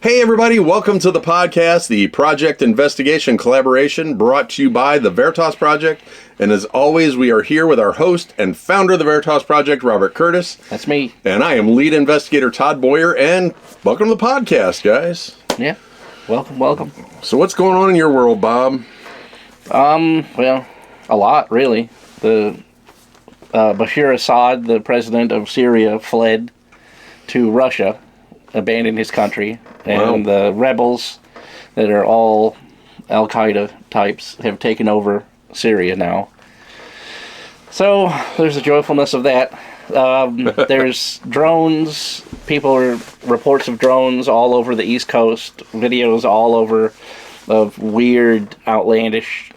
Hey everybody, welcome to the podcast, the Project Investigation Collaboration brought to you by the Veritas Project. And as always, we are here with our host and founder of the Veritas Project, Robert Curtis. That's me. And I am lead investigator Todd Boyer, and welcome to the podcast, guys. Yeah, welcome. So what's going on in your world, Bob? Well, a lot, really. The Bashar Assad, the president of Syria, fled to Russia, abandoned his country, and the rebels that are all Al-Qaeda types have taken over Syria now. So there's the joyfulness of that. There's drones, reports of drones all over the East Coast, videos all over of weird, outlandish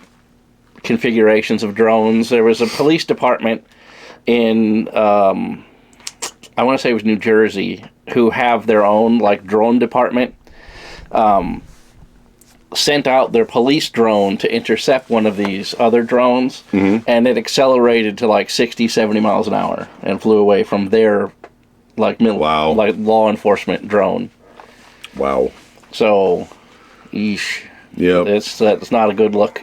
configurations of drones. There was a police department in, I want to say it was New Jersey, who have their own, drone department, sent out their police drone to intercept one of these other drones, and it accelerated to 60, 70 miles an hour and flew away from their, law enforcement drone. Wow. So, yeesh. Yep. That's not a good look.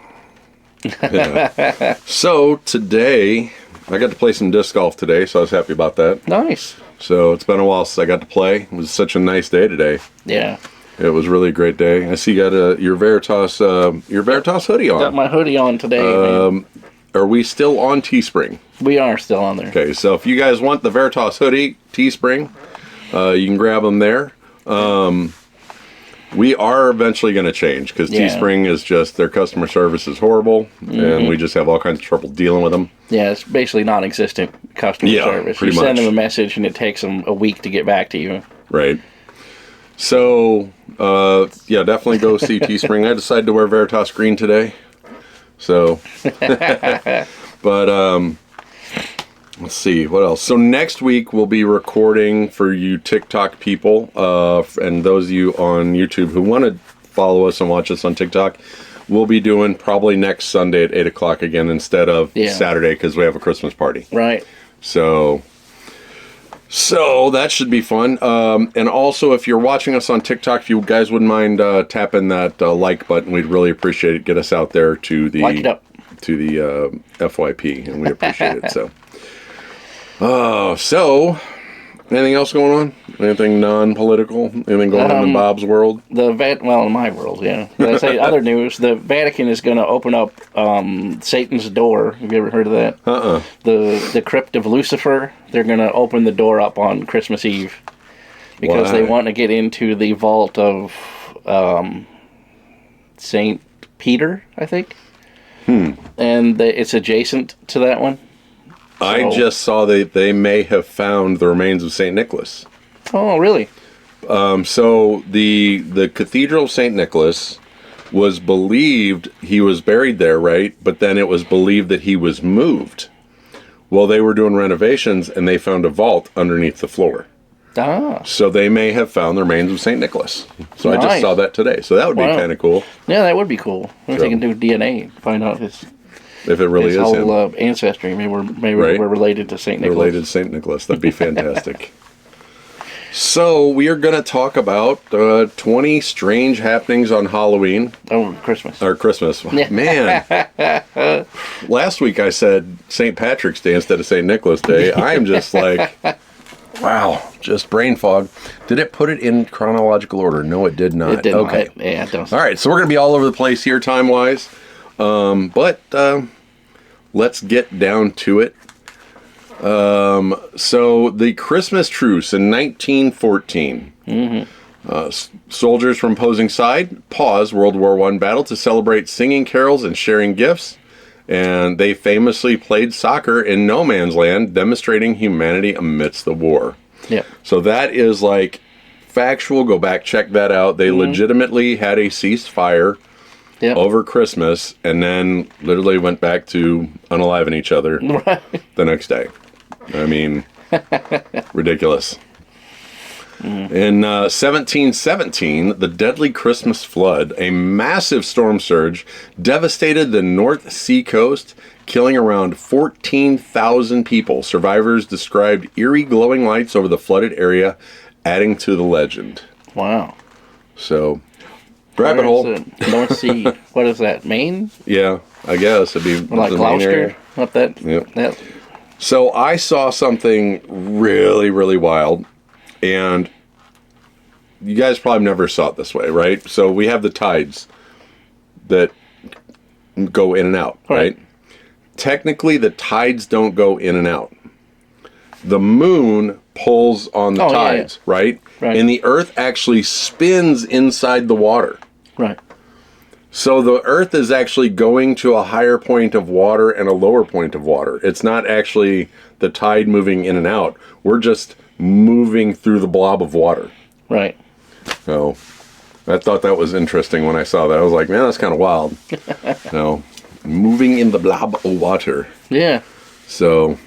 Yeah. So, today, I got to play some disc golf today, so I was happy about that. Nice. So, it's been a while since I got to play. It was such a nice day today. Yeah. It was really a great day. I see you got your Veritas hoodie on. Got my hoodie on today, man. Are we still on Teespring? We are still on there. Okay, so if you guys want the Veritas hoodie, Teespring, you can grab them there. We are eventually going to change because Teespring is just, their customer service is horrible, and we just have all kinds of trouble dealing with them. Yeah, it's basically non-existent customer service. You send them a message and it takes them a week to get back to you. Right. So, definitely go see Teespring. I decided to wear Veritas green today. So, but, let's see, what else? So next week we'll be recording for you TikTok people, and those of you on YouTube who want to follow us and watch us on TikTok, we'll be doing probably next Sunday at 8 o'clock again instead of Saturday because we have a Christmas party. Right. So that should be fun. And also, if you're watching us on TikTok, if you guys wouldn't mind tapping that like button, we'd really appreciate it. Get us out there to the FYP, and we appreciate it. So anything else going on? Anything non-political? Anything going on in Bob's world? In my world, yeah. I say other news. The Vatican is going to open up Satan's door. Have you ever heard of that? The crypt of Lucifer. They're going to open the door up on Christmas Eve because they want to get into the vault of Saint Peter, I think. And it's adjacent to that one. So, I just saw they may have found the remains of St. Nicholas. Oh, really? So the Cathedral of St. Nicholas was believed he was buried there, right? But then it was believed that he was moved. Well, they were doing renovations, and they found a vault underneath the floor. Ah. So they may have found the remains of St. Nicholas. So nice. I just saw that today. So that would be kind of cool. Yeah, that would be cool. If they can do DNA, find out if it really is whole ancestry. Maybe we're related to St. Nicholas. Related to St. Nicholas. That'd be fantastic. So we are going to talk about 20 strange happenings on Halloween. Oh, Christmas. Or Christmas. Man. Last week I said St. Patrick's Day instead of St. Nicholas Day. I am just wow, just brain fog. Did it put it in chronological order? No, it did not. It did not. Okay. All right, so we're going to be all over the place here time-wise. But let's get down to it. So the Christmas truce in 1914. Soldiers from opposing side paused World War I battle to celebrate singing carols and sharing gifts. And they famously played soccer in no man's land, demonstrating humanity amidst the war. Yeah. So that is factual. Go back, check that out. They legitimately had a ceasefire over Christmas, and then literally went back to unaliving each other the next day. I mean, ridiculous. In 1717, the deadly Christmas flood, a massive storm surge, devastated the North Sea coast, killing around 14,000 people. Survivors described eerie glowing lights over the flooded area, adding to the legend. Wow. So, rabbit hole. North Sea. What is that? Maine? Yeah, I guess it'd be like the Gloucester. Maine area. Up that. Yep. So I saw something really, really wild, and you guys probably never saw it this way, right? So we have the tides that go in and out, right? Technically, the tides don't go in and out. The moon pulls on the tides, right? And the Earth actually spins inside the water. Right. So the Earth is actually going to a higher point of water and a lower point of water. It's not actually the tide moving in and out. We're just moving through the blob of water. Right. So I thought that was interesting when I saw that. I was like, man, that's kind of wild. So moving in the blob of water. Yeah. So...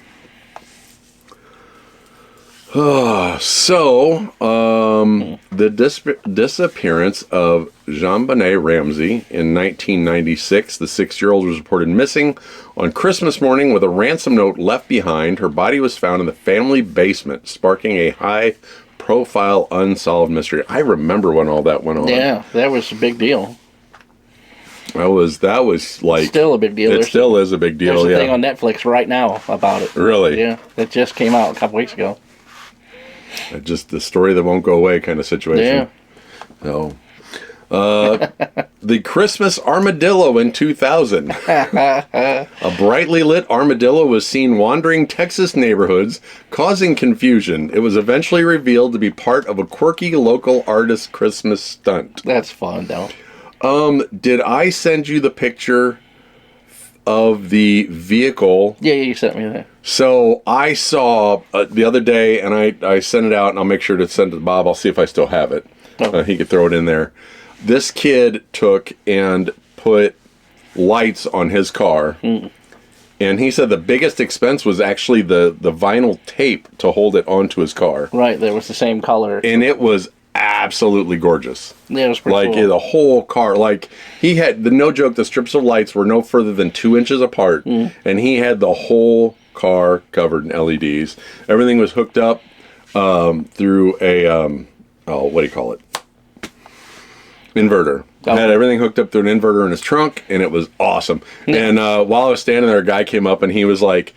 the disappearance of Jean-Benet Ramsey in 1996, the 6-year-old was reported missing on Christmas morning with a ransom note left behind. Her body was found in the family basement, sparking a high-profile unsolved mystery. I remember when all that went on. Yeah, that was a big deal. That was like... Still a big deal. It still is a big deal, There's a thing on Netflix right now about it. Really? Yeah, that just came out a couple weeks ago. Just the story that won't go away kind of situation. Yeah. So, the Christmas armadillo in 2000. A brightly lit armadillo was seen wandering Texas neighborhoods, causing confusion. It was eventually revealed to be part of a quirky local artist Christmas stunt. That's fun, though. Did I send you the picture of the vehicle? Yeah, you sent me that. So I saw the other day, and I sent it out, and I'll make sure to send it to Bob. I'll see if I still have it. He could throw it in there. This kid took and put lights on his car, and he said the biggest expense was actually the vinyl tape to hold it onto his car. Right, that was the same color. And it was absolutely gorgeous. Yeah, it was pretty cool. Like the whole car, like he had no joke. The strips of lights were no further than 2 inches apart, and he had the whole car covered in LEDs. Everything was hooked up through a what do you call it? Inverter. Okay. Had everything hooked up through an inverter in his trunk, and it was awesome. And while I was standing there, a guy came up and he was like,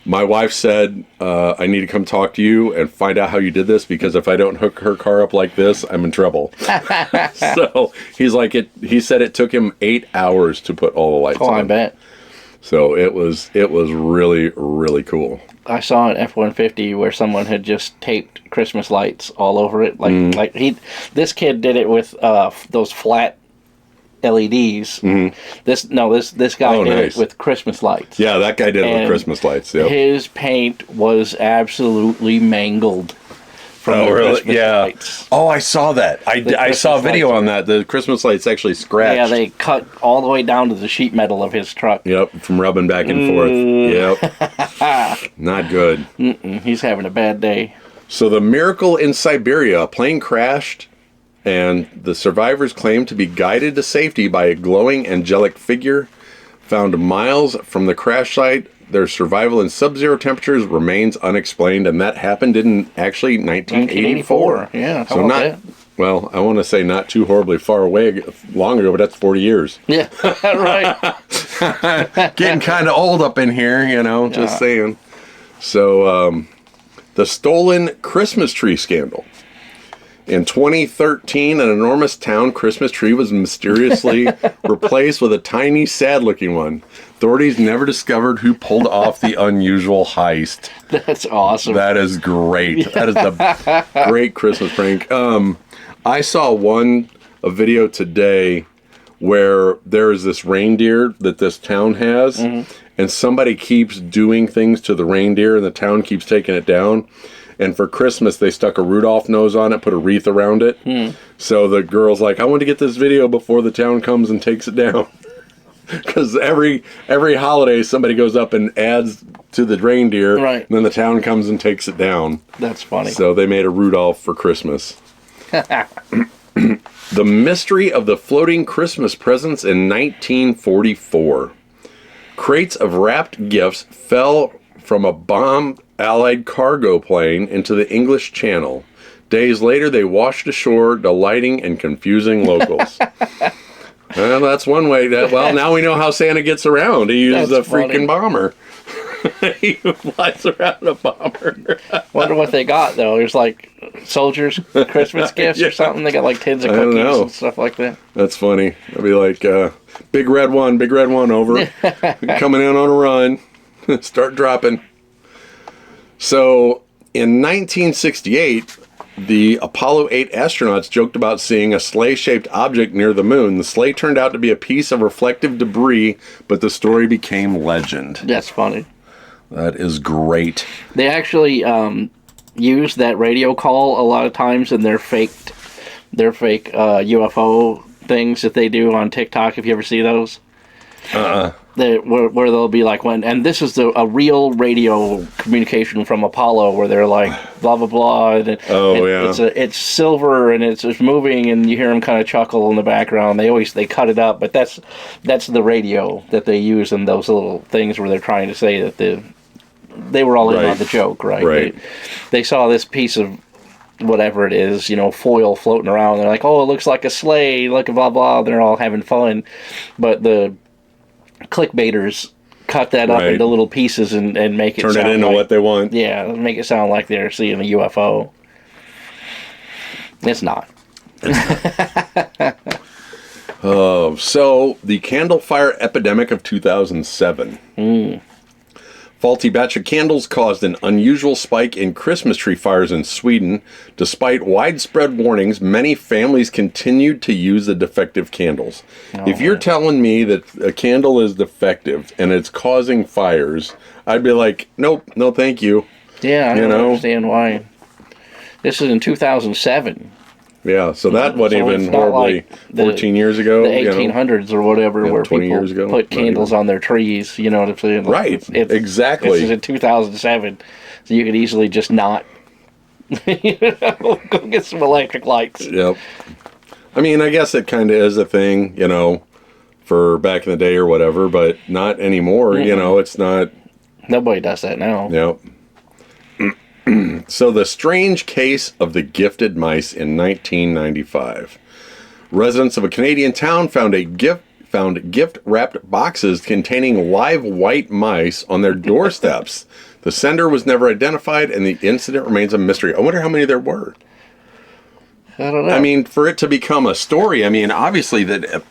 my wife said, I need to come talk to you and find out how you did this, because if I don't hook her car up like this, I'm in trouble. So he's like, he said it took him 8 hours to put all the lights on. I bet. So it was really, really cool. I saw an F-150 where someone had just taped Christmas lights all over it. This kid did it with those flat LEDs. This guy did it with Christmas lights. Yeah, that guy did it with Christmas lights. Yep. His paint was absolutely mangled from the Christmas lights. Oh, I saw that. I saw a video on that. The Christmas lights actually scratched. Yeah, they cut all the way down to the sheet metal of his truck. Yep, from rubbing back and forth. Yep. Not good. He's having a bad day. So the miracle in Siberia, a plane crashed, and the survivors claimed to be guided to safety by a glowing angelic figure found miles from the crash site. Their survival in sub-zero temperatures remains unexplained, and that happened in actually 1984. Yeah, so not well. I want to say not too horribly far away, long ago, but that's 40 years. Yeah, right. Getting kind of old up in here, Just saying. So, the stolen Christmas tree scandal. In 2013, an enormous town Christmas tree was mysteriously replaced with a tiny, sad-looking one. Authorities never discovered who pulled off the unusual heist. That's awesome. That is great. That is the great Christmas prank. I saw a video today where there is this reindeer that this town has, and somebody keeps doing things to the reindeer, and the town keeps taking it down. And for Christmas, they stuck a Rudolph nose on it, put a wreath around it. So the girl's like, I want to get this video before the town comes and takes it down. Because every holiday, somebody goes up and adds to the reindeer, right. And then the town comes and takes it down. That's funny. So they made a Rudolph for Christmas. The mystery of the floating Christmas presents in 1944. Crates of wrapped gifts fell from a bomb Allied cargo plane into the English Channel. Days later, they washed ashore, delighting and confusing locals. Well, that's one way. Well, now we know how Santa gets around. He uses a freaking bomber. He flies around a bomber. Wonder what they got, though. There's like soldiers' Christmas gifts or something. They got like tins of cookies and stuff like that. That's funny. That'd be like, big red one over. Coming in on a run. Start dropping. So, in 1968, the Apollo 8 astronauts joked about seeing a sleigh-shaped object near the moon. The sleigh turned out to be a piece of reflective debris, but the story became legend. That's funny. That is great. They actually use that radio call a lot of times in their fake UFO things that they do on TikTok. If you ever see those, where they'll be like, and this is a real radio communication from Apollo, where they're like blah blah blah, and it's silver and it's moving, and you hear them kind of chuckle in the background. They cut it up, but that's the radio that they use in those little things where they're trying to say that they were all in on the joke, right? Right. They saw this piece of whatever it is, foil floating around. They're like, oh, it looks like a sleigh, look at blah blah. They're all having fun, but the clickbaiters cut that up into little pieces and make it turn it into what they want. Yeah, make it sound like they're seeing a UFO. It's not. So the candle fire epidemic of 2007. Faulty batch of candles caused an unusual spike in Christmas tree fires in Sweden. Despite widespread warnings, many families continued to use the defective candles. If you're telling me that a candle is defective and it's causing fires, I'd be like, nope, no thank you. Yeah, I don't understand why. This is in 2007. Yeah, so that wasn't even horribly like 14 years ago. The 1800s or whatever, where people put candles on their trees, you know what I'm saying? Right, exactly. This is in 2007, so you could easily just not go get some electric lights. Yep. I mean, I guess it kind of is a thing, for back in the day or whatever, but not anymore, it's not... Nobody does that now. Yep. So, the strange case of the gifted mice in 1995. Residents of a Canadian town found gift-wrapped boxes containing live white mice on their doorsteps. The sender was never identified, and the incident remains a mystery. I wonder how many there were. I don't know. I mean, for it to become a story, obviously that it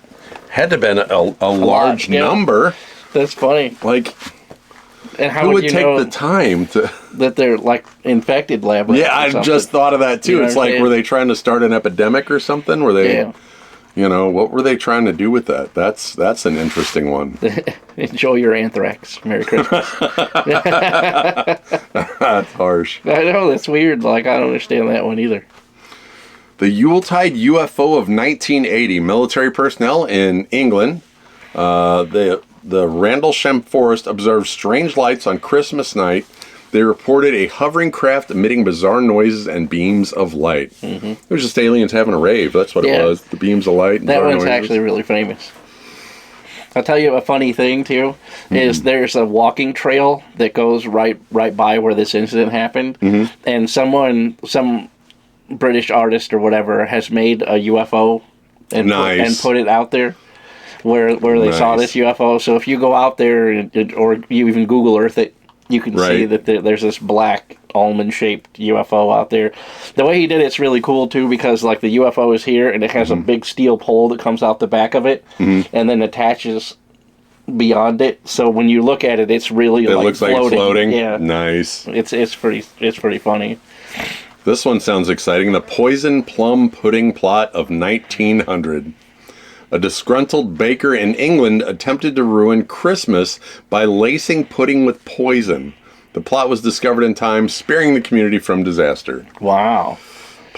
had to have been a large number. That's funny. Like... And how who would you take know the time to... that they're like infected lab rats? Yeah, I just thought of that too. It's like, were they trying to start an epidemic or something? Were they, what were they trying to do with that? That's an interesting one. Enjoy your anthrax. Merry Christmas. That's harsh. I know, that's weird. Like, I don't understand that one either. The Yuletide UFO of 1980. Military personnel in England, the Randlesham Forest observed strange lights on Christmas night. They reported a hovering craft emitting bizarre noises and beams of light. Mm-hmm. It was just aliens having a rave. That's what it was. The beams of light. And that one's noises. Actually really famous. I'll tell you a funny thing, too, is there's a walking trail that goes right by where this incident happened. Mm-hmm. And some British artist or whatever has made a UFO and put it out there. Where they saw this UFO. So if you go out there or you even Google Earth it, you can see that there's this black almond-shaped UFO out there. The way he did it's really cool, too, because like the UFO is here and it has a big steel pole that comes out the back of it and then attaches beyond it. So when you look at it, it's really it looks floating. Like floating. Yeah. Nice. It's pretty funny. This one sounds exciting. The Poison Plum Pudding Plot of 1900. A disgruntled baker in England attempted to ruin Christmas by lacing pudding with poison. The plot was discovered in time, sparing the community from disaster. Wow.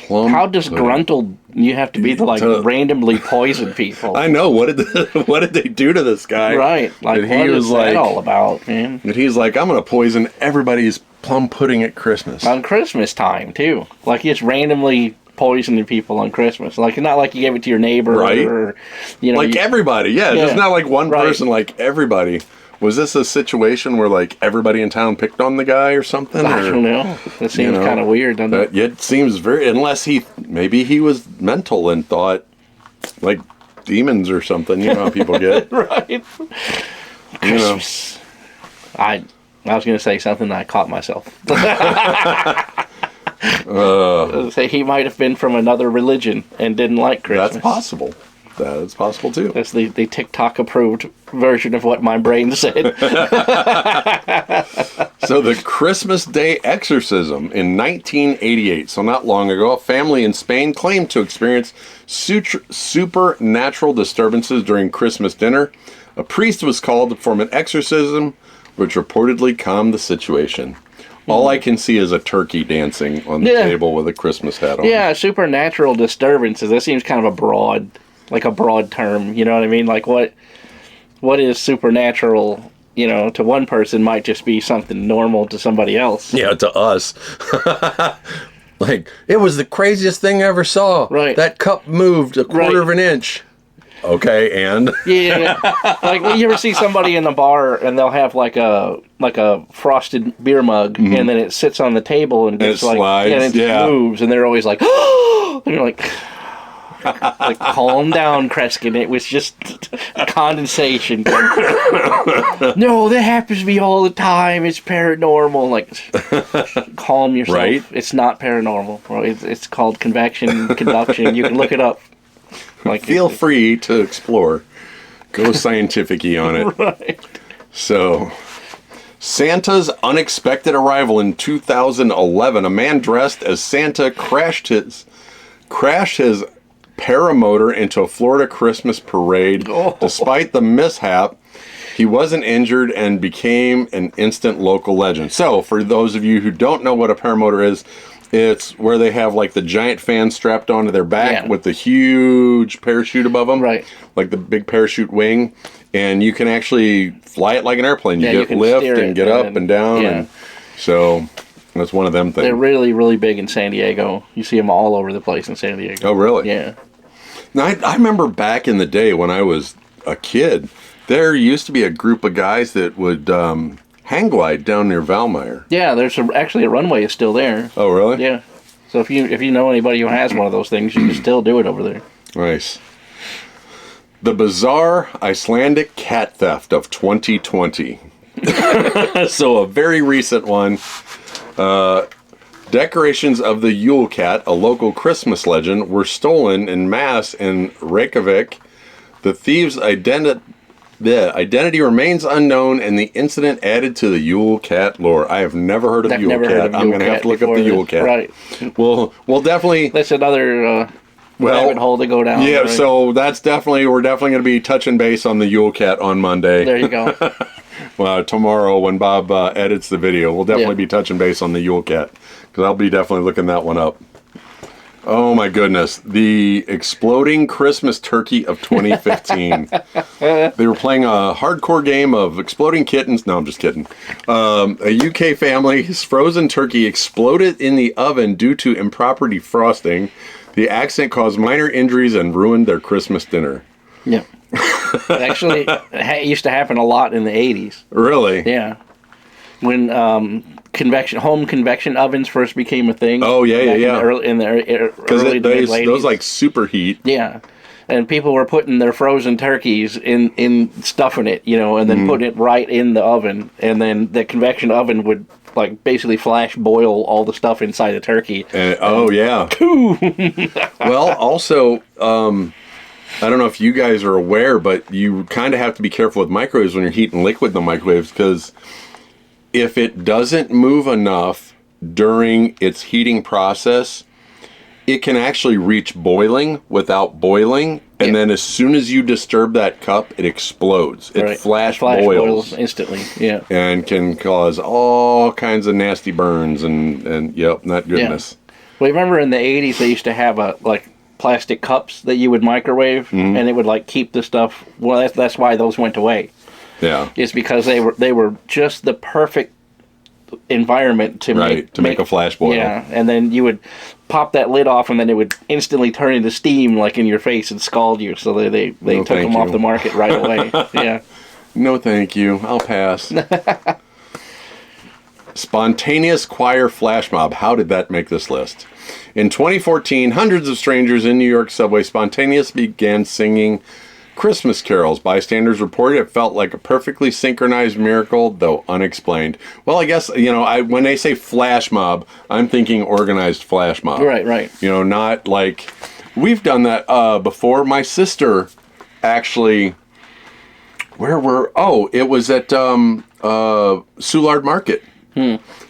How disgruntled you have to be to randomly poison people? I know. What did they do to this guy? Right. Like, what is that all about, man? And he's like, I'm going to poison everybody's plum pudding at Christmas. On Christmas time, too. Like, he's randomly... poisoning people on Christmas. Like, not like you gave it to your neighbor or like everybody. Yeah, just not like one person, like everybody. Was this a situation where, like, everybody in town picked on the guy or something? I don't know. That seems kind of weird, doesn't it? It seems very... Unless maybe he was mental and thought, like, demons or something. You know how people get. Right. Christmas. I was going to say something and I caught myself. Say he might have been from another religion and didn't like Christmas. That's possible. That is possible too. That's the TikTok approved version of what my brain said. So the Christmas Day exorcism in 1988, so not long ago, a family in Spain claimed to experience supernatural disturbances during Christmas dinner. A priest was called to perform an exorcism, which reportedly calmed the situation. All I can see is a turkey dancing on the table with a Christmas hat on. Yeah, supernatural disturbances. That seems kind of a broad term. You know what I mean? Like what is supernatural? You know, to one person might just be something normal to somebody else. Yeah, to us. Like, it was the craziest thing I ever saw. Right. That cup moved a quarter of an inch. Okay, and? Yeah. Like, you ever see somebody in the bar and they'll have like a frosted beer mug and then it sits on the table and it slides, and it moves and they're always like, oh! And you're like calm down, Kreskin. It was just condensation. No, that happens to me all the time. It's paranormal. Like, calm yourself. Right? It's not paranormal. Bro. It's called convection, conduction. You can look it up. Like, feel free to explore. Go scientific-y on it. Right. So, Santa's unexpected arrival in 2011. A man dressed as Santa crashed his paramotor into a Florida Christmas parade. Oh. Despite the mishap, he wasn't injured and became an instant local legend. So, for those of you who don't know what a paramotor is, it's where they have like the giant fan strapped onto their back with the huge parachute above them. Right. Like the big parachute wing. And you can actually fly it like an airplane. You get lift and get up and down. And so that's one of them things. They're really, really big in San Diego. You see them all over the place in San Diego. Oh, really? Yeah. Now, I remember back in the day when I was a kid, there used to be a group of guys that would... hang glide down near Valmeyer. Yeah, there's actually a runway is still there. Oh, really? Yeah. So if you know anybody who has one of those things, you can still do it over there. Nice. The bizarre Icelandic cat theft of 2020. So a very recent one. Decorations of the Yule Cat, a local Christmas legend, were stolen en masse in Reykjavik. The thieves' identity remains unknown, and the incident added to the Yule Cat lore. I have never heard of Yule Cat. I'm going to have to look up the Yule Cat. Right. We'll definitely... That's another rabbit hole to go down. Yeah, right? So we're definitely going to be touching base on the Yule Cat on Monday. There you go. Well, tomorrow when Bob edits the video, we'll definitely be touching base on the Yule Cat, because I'll be definitely looking that one up. Oh my goodness. The exploding Christmas turkey of 2015. They were playing a hardcore game of exploding kittens. No, I'm just kidding. A UK family's frozen turkey exploded in the oven due to improper defrosting. The accident caused minor injuries and ruined their Christmas dinner. Yeah. Actually, it used to happen a lot in the 80s. Really? Yeah. When home convection ovens first became a thing. Oh, yeah. In the early to mid-80s. Those like superheat. Yeah. And people were putting their frozen turkeys in stuffing it, and then putting it right in the oven. And then the convection oven would like basically flash boil all the stuff inside the turkey. Yeah. Well, also, I don't know if you guys are aware, but you kind of have to be careful with microwaves when you're heating liquid in the microwaves, because if it doesn't move enough during its heating process, it can actually reach boiling without boiling, and then as soon as you disturb that cup, it explodes. It flash boils instantly, and can cause all kinds of nasty burns and not goodness. Yeah. Well, remember in the 80s they used to have plastic cups that you would microwave, and it would keep the stuff. Well, that's why those went away. Yeah, it's because they were just the perfect environment to make a flash boil. Yeah, and then you would pop that lid off, and then it would instantly turn into steam in your face and scald you. So they took them off the market right away. Yeah. No, thank you. I'll pass. Spontaneous choir flash mob. How did that make this list? In 2014, hundreds of strangers in New York subway spontaneously began singing Christmas carols. Bystanders reported it felt like a perfectly synchronized miracle, though unexplained. Well, I guess, when they say flash mob, I'm thinking organized flash mob. Right. Not like... We've done that before. My sister actually... it was at Soulard Market.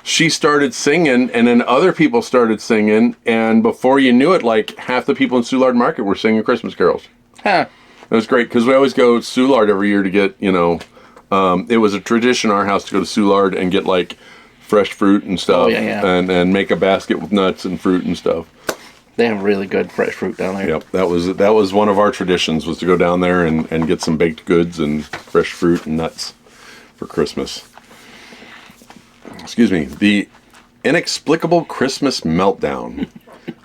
She started singing, and then other people started singing, and before you knew it, like, half the people in Soulard Market were singing Christmas carols. Huh. It was great, because we always go to Soulard every year to get, it was a tradition in our house to go to Soulard and get, like, fresh fruit and stuff. Oh, yeah. And make a basket with nuts and fruit and stuff. They have really good fresh fruit down there. Yep, that was one of our traditions, was to go down there and get some baked goods and fresh fruit and nuts for Christmas. Excuse me. The inexplicable Christmas meltdown.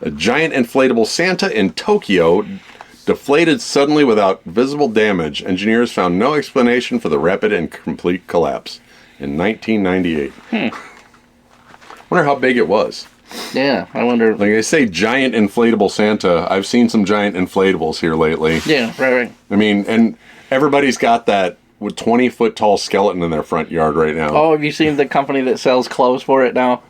A giant inflatable Santa in Tokyo deflated suddenly without visible damage. Engineers found no explanation for the rapid and complete collapse in 1998. Wonder how big it was. Yeah, I wonder. Like they say, giant inflatable Santa. I've seen some giant inflatables here lately. Yeah, right. I mean, and everybody's got that with 20-foot tall skeleton in their front yard right now. Oh, have you seen the company that sells clothes for it now?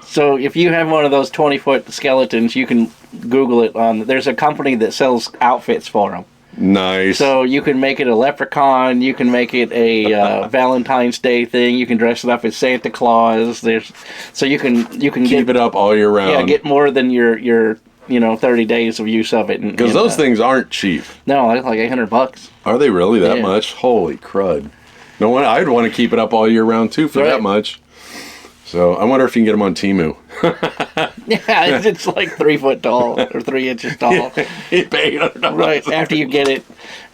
So if you have one of those 20-foot skeletons, you can Google it there's a company that sells outfits for them. Nice. So you can make it a leprechaun, you can make it a Valentine's Day thing, you can dress it up as Santa Claus. You can keep it up all year round. Yeah, get more than your 30 days of use of it. Because those things aren't cheap. No, they're like $800. Are they really that much? Holy crud. No one. I'd want to keep it up all year round, too, for that much. So, I wonder if you can get them on Temu. Yeah, it's like 3 foot tall, or 3 inches tall. You pay $800. Right, after you get it,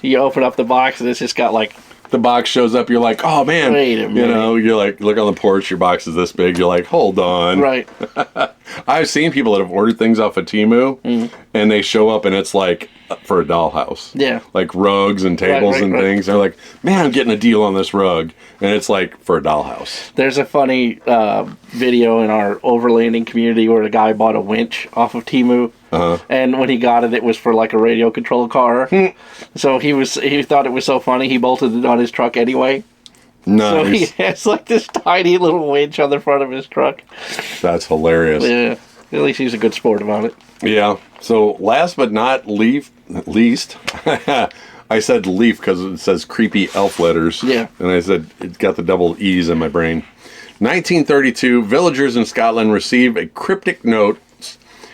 you open up the box, and it's just got like... The box shows up, you're like, oh man. Wait a minute. You're like, look on the porch, your box is this big. You're like, hold on. Right. I've seen people that have ordered things off of Temu, and they show up and it's like for a dollhouse. Yeah. Like rugs and tables and things. They're like, man, I'm getting a deal on this rug. And it's like for a dollhouse. There's a funny video in our overlanding community where a guy bought a winch off of Temu. And when he got it, it was for like a radio controlled car. So he thought it was so funny, he bolted it on his truck anyway. Nice. So he has like this tiny little winch on the front of his truck. That's hilarious. Yeah. At least he's a good sport about it. Yeah. So last but not least, I said leaf because it says creepy elf letters. Yeah. And I said it's got the double E's in my brain. 1932, villagers in Scotland receive a cryptic note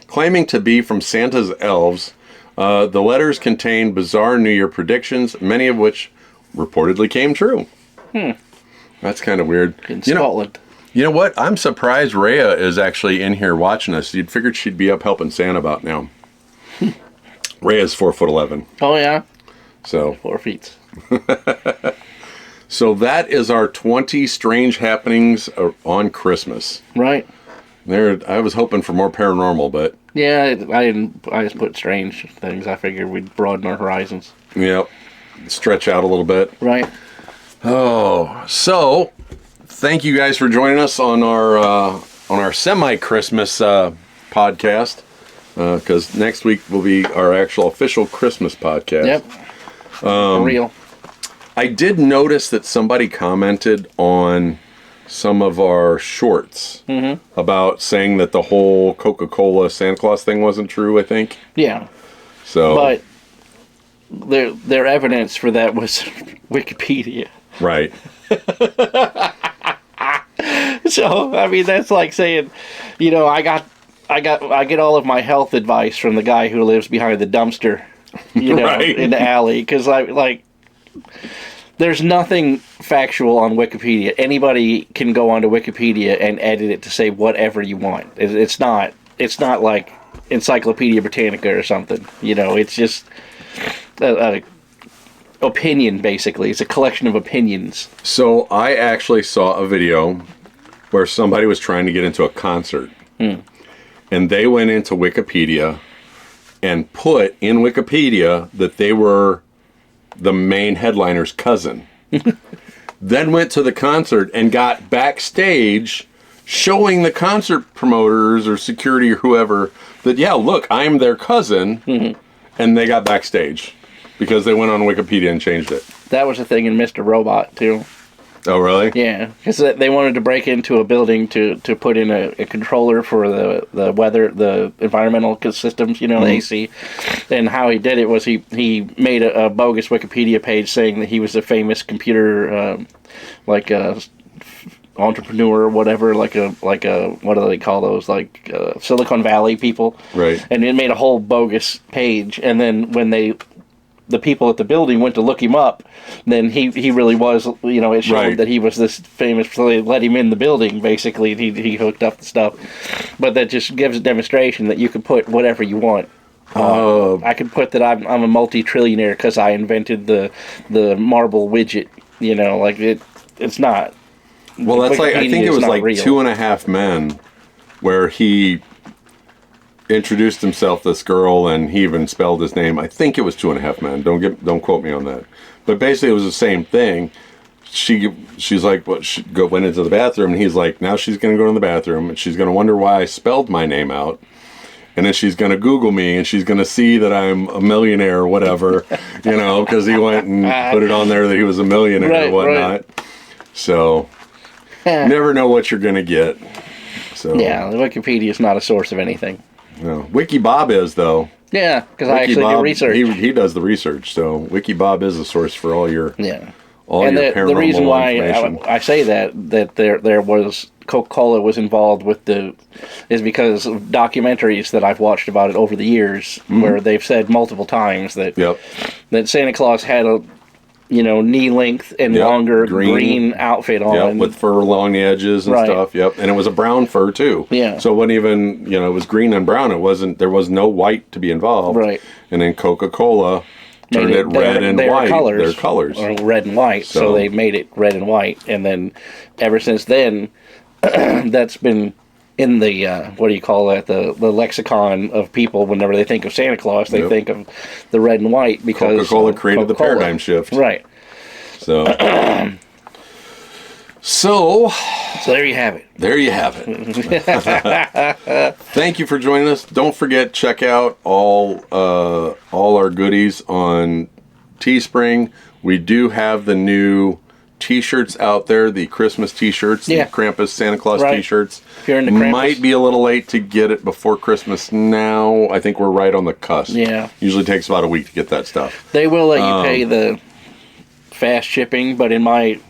claiming to be from Santa's elves. The letters contain bizarre New Year predictions, many of which reportedly came true. That's kind of weird. In Scotland. You know what? I'm surprised Rhea is actually in here watching us. You'd figured she'd be up helping Santa about now. Rhea's 4'11". Oh, yeah? So 4 feet. So that is our 20 strange happenings on Christmas. Right. I was hoping for more paranormal, but... Yeah, I just put strange things. I figured we'd broaden our horizons. Yep. Stretch out a little bit. Right. Oh, so thank you guys for joining us on our semi-Christmas podcast. Because next week will be our actual official Christmas podcast. Yep. For real. I did notice that somebody commented on some of our shorts about saying that the whole Coca-Cola Santa Claus thing wasn't true, I think. Yeah. So, but their evidence for that was Wikipedia. Right. So, I mean, that's like saying, I get all of my health advice from the guy who lives behind the dumpster, right. in the alley. Because, there's nothing factual on Wikipedia. Anybody can go onto Wikipedia and edit it to say whatever you want. It's not like Encyclopedia Britannica or something. It's just a opinion, basically. It's a collection of opinions. So I actually saw a video where somebody was trying to get into a concert. And they went into Wikipedia and put in Wikipedia that they were the main headliner's cousin. then went to the concert and got backstage showing the concert promoters or security or whoever that, yeah, look, I'm their cousin. And they got backstage because they went on Wikipedia and changed it. That was a thing in Mr. Robot, too. Oh, really? Yeah, because they wanted to break into a building to put in a controller for the weather, the environmental systems, the AC. And how he did it was he made a bogus Wikipedia page saying that he was a famous computer, entrepreneur or whatever, like a what do they call those, Silicon Valley people. Right. And it made a whole bogus page. And then when the people at the building went to look him up, then he really was, it showed that he was this famous, so they let him in the building, basically. He hooked up the stuff. But that just gives a demonstration that you can put whatever you want. I could put that I'm a multi-trillionaire because I invented the marble widget, it's not. Well, that's Wikipedia I think it was like real. 2.5 Men, where he introduced himself, this girl, and he even spelled his name. I think it was 2.5 Men. Don't quote me on that. But basically, it was the same thing. She's like, she went into the bathroom, and he's like, now she's going to go in the bathroom, and she's going to wonder why I spelled my name out. And then she's going to Google me, and she's going to see that I'm a millionaire or whatever, because he went and put it on there that he was a millionaire or whatnot. Right. So, never know what you're going to get. So yeah, Wikipedia is not a source of anything. No. WikiBob is, though. Yeah, because I actually do research. He does the research, so WikiBob is a source for all your paranormal the reason why information. I say that there was Coca-Cola was involved with is because of documentaries that I've watched about it over the years, where they've said multiple times that Santa Claus had a knee length and longer green outfit on. With fur along the edges and stuff. Yep. And it was a brown fur too. Yeah. So it wasn't even, it was green and brown. There was no white to be involved. Right. And then Coca-Cola turned it red and white. Their colors. Or red and white. So they made it red and white. And then ever since then, that's been in the, the lexicon of people. Whenever they think of Santa Claus, they think of the red and white because Coca-Cola created the paradigm shift. Right. So, so there you have it. There you have it. Thank you for joining us. Don't forget, check out all our goodies on Teespring. We do have the new T-shirts out there, the Christmas T-shirts, the Krampus Santa Claus T-shirts. If you're into Krampus. Might be a little late to get it before Christmas now. I think we're right on the cusp. Yeah. Usually takes about a week to get that stuff. They will let you pay the fast shipping, but in my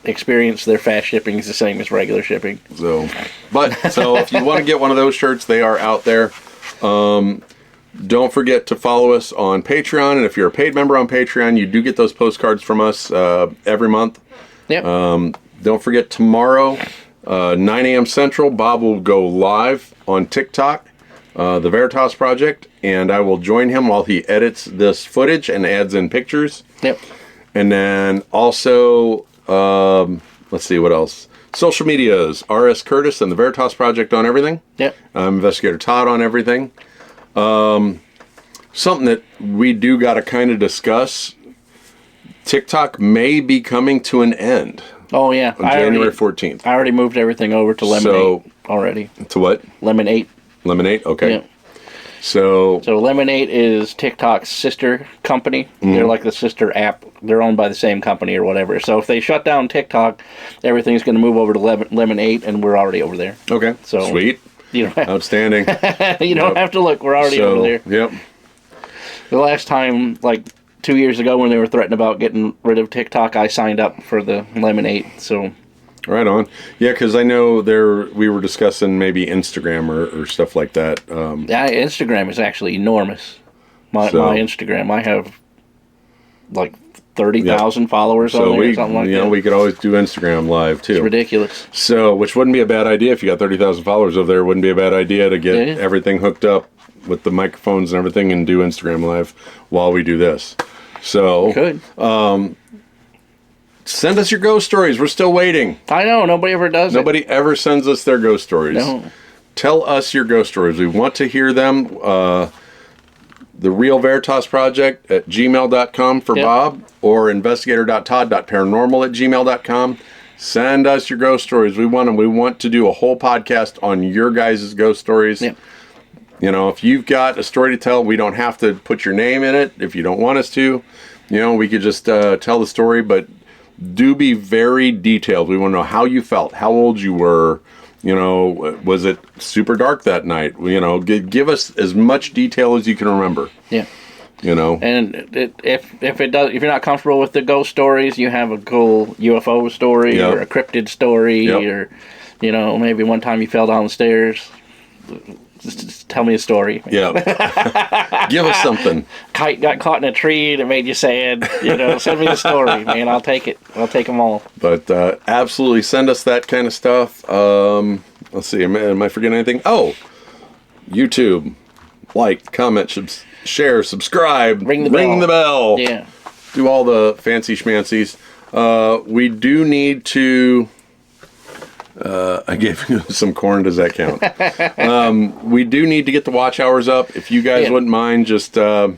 experience, their fast shipping is the same as regular shipping. So if you want to get one of those shirts, they are out there. Don't forget to follow us on Patreon, and if you're a paid member on Patreon, you do get those postcards from us every month. Yep. Don't forget, tomorrow, 9 a.m. Central, Bob will go live on TikTok, the Veritas Project, and I will join him while he edits this footage and adds in pictures. Yep. And then also, let's see, what else? Social medias, R.S. Curtis and the Veritas Project on everything. Yep. Investigator Todd on everything. Something that we do got to kind of discuss. TikTok may be coming to an end. Oh, yeah. On January 14th. I already moved everything over to Lemonade already. To what? Lemonade. Lemonade? Okay. Yeah. So Lemonade is TikTok's sister company. They're like the sister app. They're owned by the same company or whatever. So if they shut down TikTok, everything's going to move over to Lemonade, and we're already over there. Okay. So sweet. Outstanding. You don't have to look. We're already over there. Yep. The last time, 2 years ago, when they were threatening about getting rid of TikTok, I signed up for the Lemonade. So. Right on. Yeah, because I know we were discussing maybe Instagram or stuff like that. Yeah, Instagram is actually enormous. My Instagram, I have 30,000 followers on there or something like that. We could always do Instagram Live, too. It's ridiculous. So, which wouldn't be a bad idea if you got 30,000 followers over there. Wouldn't be a bad idea to get everything hooked up with the microphones and everything and do Instagram Live while we do this. So, could. Send us your ghost stories. We're still waiting. I know. Nobody ever does Nobody ever sends us their ghost stories. No. Tell us your ghost stories. We want to hear them. The Real Veritas Project at gmail.com for Bob, or investigator.todd.paranormal@gmail.com. Send us your ghost stories. We want them. We want to do a whole podcast on your guys' ghost stories. Yep. You know, if you've got a story to tell, we don't have to put your name in it. If you don't want us to, you know, we could just tell the story, but do be very detailed. We want to know how you felt, how old you were. You know, was it super dark that night? You know, give us as much detail as you can remember. Yeah. You know, and if you're not comfortable with the ghost stories, you have a cool UFO story or a cryptid story, or you know, maybe one time you fell down the stairs. Just tell me a story. Yeah. Give us something. Kite got caught in a tree and it made you sad. You know, send me the story, man. I'll take it. I'll take them all. But absolutely send us that kind of stuff. Let's see. Am I forgetting anything? Oh, YouTube. Like, comment, share, subscribe. Ring the bell. Yeah. Do all the fancy schmancies. We do need to... I gave you some corn. Does that count? We do need to get the watch hours up. If you guys wouldn't mind, just you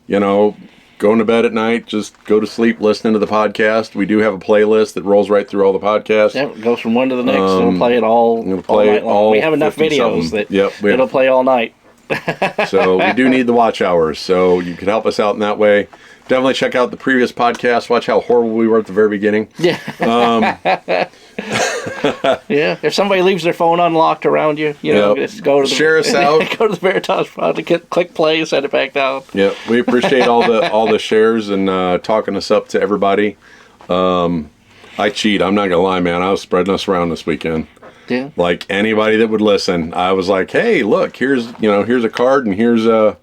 know, going to bed at night, just go to sleep listening to the podcast. We do have a playlist that rolls right through all the podcasts. Yeah, it goes from one to the next. We'll play it all. We'll play all it all. We have enough videos that it'll play all night. So we do need the watch hours. So you can help us out in that way. Definitely check out the previous podcast. Watch how horrible we were at the very beginning. Yeah. Yeah. If somebody leaves their phone unlocked around you, you know, just go to share us out. Go to the Veritas Project, click play, send it back down. Yeah, we appreciate all the shares and talking us up to everybody. I cheat. I'm not gonna lie, man. I was spreading us around this weekend. Yeah. Like anybody that would listen, I was like, hey, look, here's a card and here's a.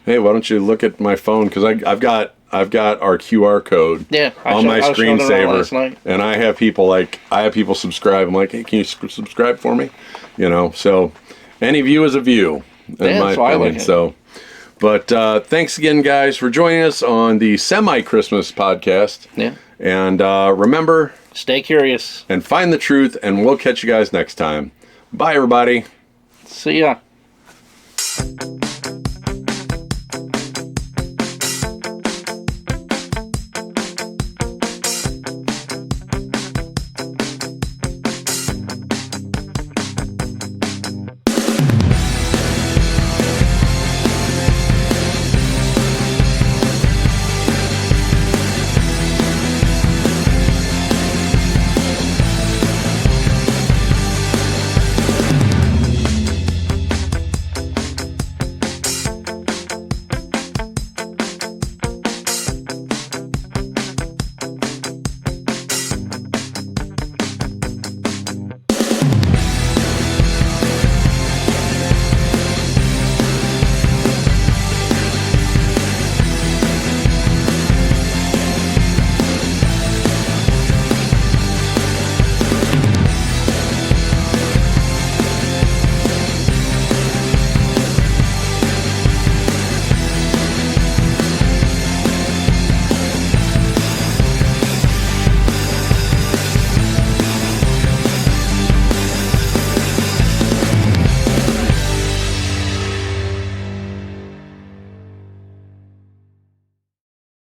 Hey, why don't you look at my phone? Because I've got our QR code on my screensaver, and I have people subscribe. I'm like, hey, can you subscribe for me? You know, so any view is a view, in my opinion. So, but thanks again, guys, for joining us on the semi-Christmas podcast. Yeah, and remember, stay curious and find the truth. And we'll catch you guys next time. Bye, everybody. See ya.